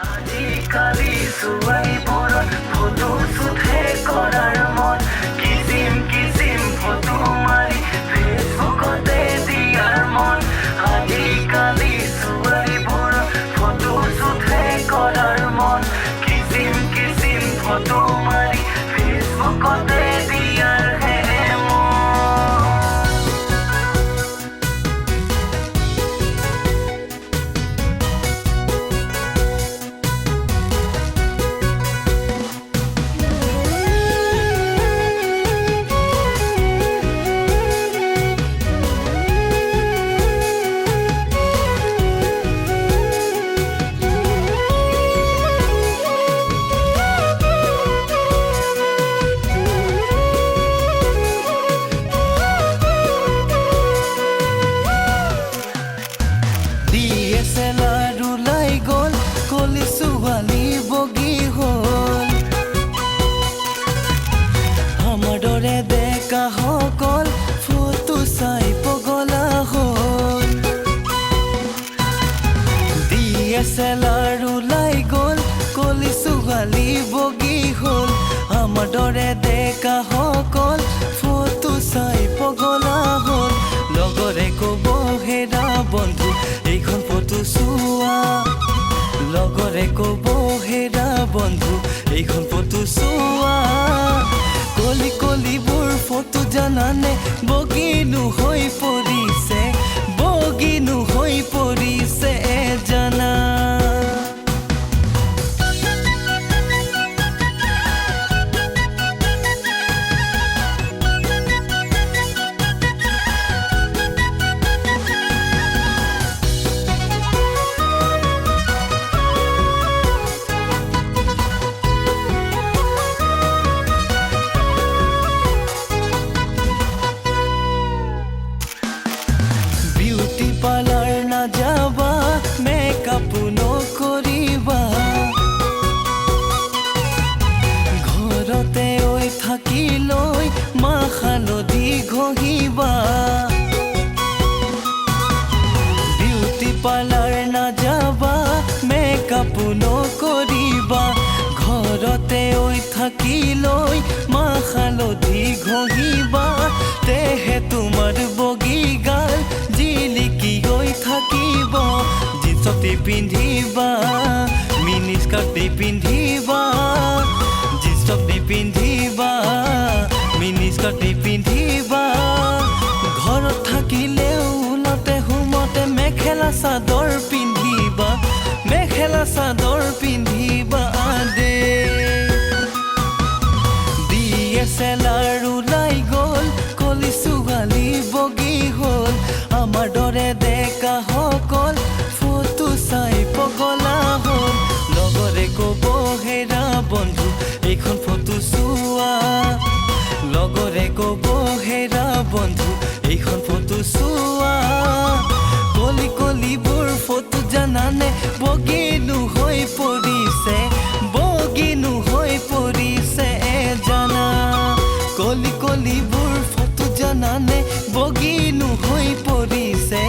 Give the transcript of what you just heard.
আজিকালি ছোৱালীবোৰৰ ফটো চুটহে কৰাৰ মন কিচিম কিচিম ফটো মাৰি ফেচবুকতে দিয়াৰ মন আজিকালি ছোৱালীবোৰৰ ফটো চুটহে কৰাৰ মন কিচিম কিচিম ফটো মাৰি ফেচবুকতে দিয়াৰ হে মন ছোৱালী বগী হ'ল আমাৰ দৰে ডেকা সকল ফটো চাই পগলা হ'ল DSLR ওলাই গ'ল কলি ছোৱালী বগী হ'ল আমাৰ দৰে ডেকা সকল ফটো চাই পগলা হ'ল লগৰে ক'ব হেৰা বন্ধু এইখন ফটো চোৱা লগৰে ক'ব হেৰা বন্ধু এইখন ফটো চোৱা কলি কলিবোৰ ফটো জানানে বগীনো হৈ পৰিছে জানা পাৰ্লাৰ না যাবা মেকআপ নকৰিবা ঘৰতে ঐ থাকি লৈ মাহ হালধি ঘঁহিবা বিউটি পাৰ্লাৰ না যাবা মেকআপ নকৰিবা ঘৰতে ঐ থাকি লৈ মাহ হালধি ঘঁহিবা তেহে তোমাৰ বগী গাল জিলিকি গৈ থাকিব জিন্সতে পিন্ধিবা মিনি স্কাৰ্টে পিন্ধিবা জিন্সতে পিন্ধিবা মিনি স্কাৰ্টে পিন্ধিবা ঘৰত থাকিলেও ওলতে সোমতে মেখেলা চাদৰ পিন্ধিবা দে DSLR ওলাই গ'ল কলি ছোৱালী বগী হ'ল আমাৰ দৰে ডেকা সকল ফটো চাই পগলা হ'ল লগৰে ক'ব হেৰা বন্ধু এইখন ফটো চোৱা লগৰে ক'ব হেৰা বন্ধু এইখন ফটো চোৱা কলি কলিবোৰ ফটো জানানে বগীনো হৈ পৰিছে জানা কলি কলিবোৰ ফটো জানানে বগীনো হৈ পৰিছে